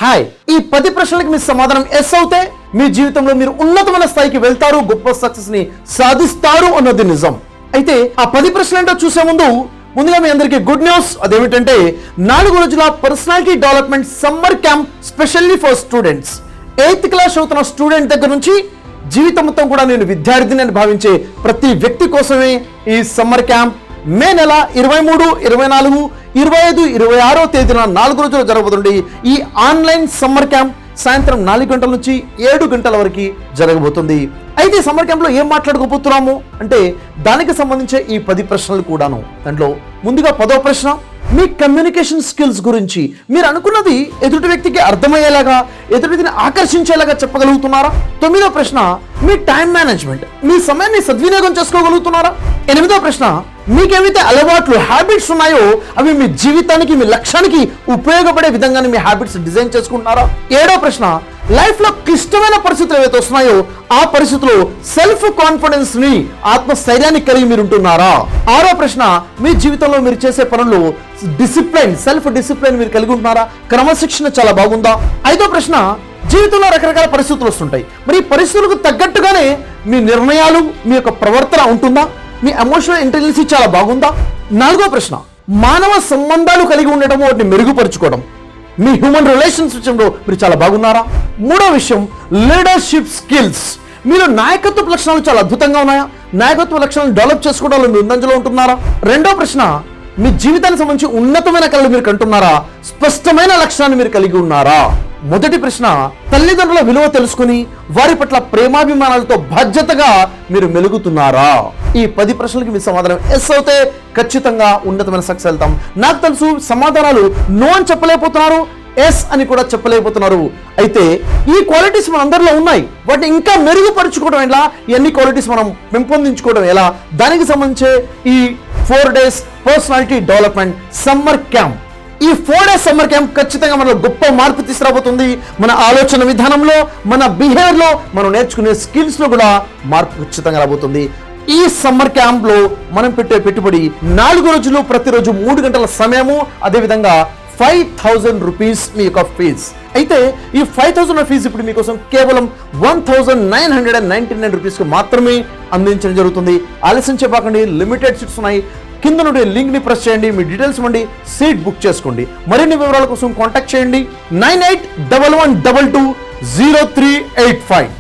Hi, ఈ 10 ప్రశ్నలకు మీ సమాధానం ఎస్ అవుతే మీ జీవితంలో మీరు ఉన్నతమైన స్థాయికి వెళ్తారు, గొప్ప సక్సెస్ ని సాధిస్తారు అన్నది నిజం. అయితే ఆ 10 ప్రశ్నలు ఏంటో చూసే ముందుగా మీ అందరికీ గుడ్ న్యూస్. అదేమిటంటే 4 రోజుల personality development summer camp specially for students. 8th class చదువుతున్న స్టూడెంట్ దగ్గర నుంచి జీవితం మొత్తం కూడా నేను విద్యార్థిని అని భావించే ప్రతి వ్యక్తి కోసమే ఈ సమ్మర్ క్యాంప్ మే నెల 23, 24, 25, 26వ తేదీన 4 రోజులు జరగబోతుంది. ఈ ఆన్లైన్ సమ్మర్ క్యాంప్ సాయంత్రం 4 గంటల నుంచి 7 గంటల వరకు జరగబోతుంది. అయితే సమ్మర్ క్యాంప్లో ఏం మాట్లాడుకోబోతున్నాము అంటే దానికి సంబంధించే ఈ 10 ప్రశ్నలు కూడాను. దాంట్లో ముందుగా 10వ ప్రశ్న, మీ కమ్యూనికేషన్ స్కిల్స్ గురించి మీరు అనుకున్నది ఎదుటి వ్యక్తికి అర్థమయ్యేలాగా, ఎదుటి వ్యక్తిని ఆకర్షించేలాగా చెప్పగలుగుతున్నారా? 9వ ప్రశ్న, మీ టైం మేనేజ్మెంట్, మీ సమయాన్ని సద్వినియోగం చేసుకోగలుగుతున్నారా? 8వ ప్రశ్న, మీకేమైతే అలవాట్లు హ్యాబిట్స్ ఉన్నాయో అవి మీ జీవితానికి, మీ లక్ష్యానికి ఉపయోగపడే విధంగానే మీ హ్యాబిట్స్ డిజైన్ చేసుకుంటున్నారా? 7వ ప్రశ్న, లైఫ్ లో క్లిష్టమైన పరిస్థితులు ఏవైతే వస్తున్నాయో ఆ పరిస్థితుల్లో సెల్ఫ్ కాన్ఫిడెన్స్ ని, ఆత్మస్థైర్యాన్ని కలిగి మీరు ఉంటున్నారా? 6వ ప్రశ్న, మీ జీవితంలో మీరు చేసే పనుల్లో డిసిప్లైన్, సెల్ఫ్ డిసిప్లైన్ మీరు కలిగి ఉంటున్నారా? క్రమశిక్షణ చాలా బాగుందా? 5వ ప్రశ్న, జీవితంలో రకరకాల పరిస్థితులు వస్తుంటాయి, మరి ఈ పరిస్థితులకు తగ్గట్టుగానే మీ నిర్ణయాలు, మీ యొక్క ప్రవర్తన ఉంటుందా? మీ ఎమోషనల్ ఇంటెలిజెన్స్ చాలా బాగుందా? 4వ ప్రశ్న, మానవ సంబంధాలు కలిగి ఉండటం, వాటిని మెరుగుపరుచుకోవడం, మీ హ్యూమన్ రిలేషన్స్ విషయంలో మీరు చాలా బాగున్నారా? 3వ విషయం, లీడర్షిప్ స్కిల్స్, మీరు నాయకత్వ లక్షణాలు చాలా అద్భుతంగా ఉన్నాయా? నాయకత్వ లక్షణాలను డెవలప్ చేసుకోవడంలో మీరు ముందంజలో ఉంటున్నారా? 2వ ప్రశ్న, మీ జీవితానికి సంబంధించి ఉన్నతమైన కళలు మీరు కంటున్నారా? స్పష్టమైన లక్ష్యాన్ని మీరు కలిగి ఉన్నారా? మొదటి ప్రశ్న, తల్లిదండ్రుల విలువ తెలుసుకుని వారి పట్ల ప్రేమాభిమానాలతో బాధ్యతగా మీరు మెలుగుతున్నారా? ఈ 10 ప్రశ్నలకి మీ సమాధానం ఎస్ అవుతే ఖచ్చితంగా ఉన్నతమైన సక్సెస్ వెళ్తాం. నాకు తెలుసు సమాధానాలు నో అని చెప్పలేకపోతున్నారు, ఎస్ అని కూడా చెప్పలేకపోతున్నారు. అయితే ఈ క్వాలిటీస్ మన అందరిలో ఉన్నాయి, వాటిని ఇంకా మెరుగుపరుచుకోవడం ఎలా, ఎన్ని క్వాలిటీస్ మనం పెంపొందించుకోవడం ఎలా, దానికి సంబంధించే ఈ 4 days personality development summer camp. ఈ 4 days సమ్మర్ క్యాంప్ ఖచ్చితంగా మనలో గొప్ప మార్పు తీసుకురాబోతుంది. మన ఆలోచన విధానంలో, మన బిహేవియర్లో, మనం నేర్చుకునే స్కిల్స్లో కూడా మార్పు ఖచ్చితంగా రాబోతుంది. ఈ సమ్మర్ క్యాంప్ లో మనం పెట్టే పెట్టుబడి 4 రోజులు, ప్రతిరోజు 3 గంటల సమయము, అదేవిధంగా 5,000 రూపీస్ మీ యొక్క ఫీజ్. అయితే ఈ 5,000 ఫీజు ఇప్పుడు మీకోసం కేవలం 1,999 రూపీస్కి మాత్రమే అందించడం జరుగుతుంది. ఆలస్యం చెప్పకండి, లిమిటెడ్ సీట్స్ ఉన్నాయి. కింద నుండి లింక్ ని ప్రెస్ చేయండి, మీ డీటెయిల్స్ ఇవ్వండి, సీట్ బుక్ చేసుకోండి. మరిన్ని వివరాల కోసం కాంటాక్ట్ చేయండి 9811220385.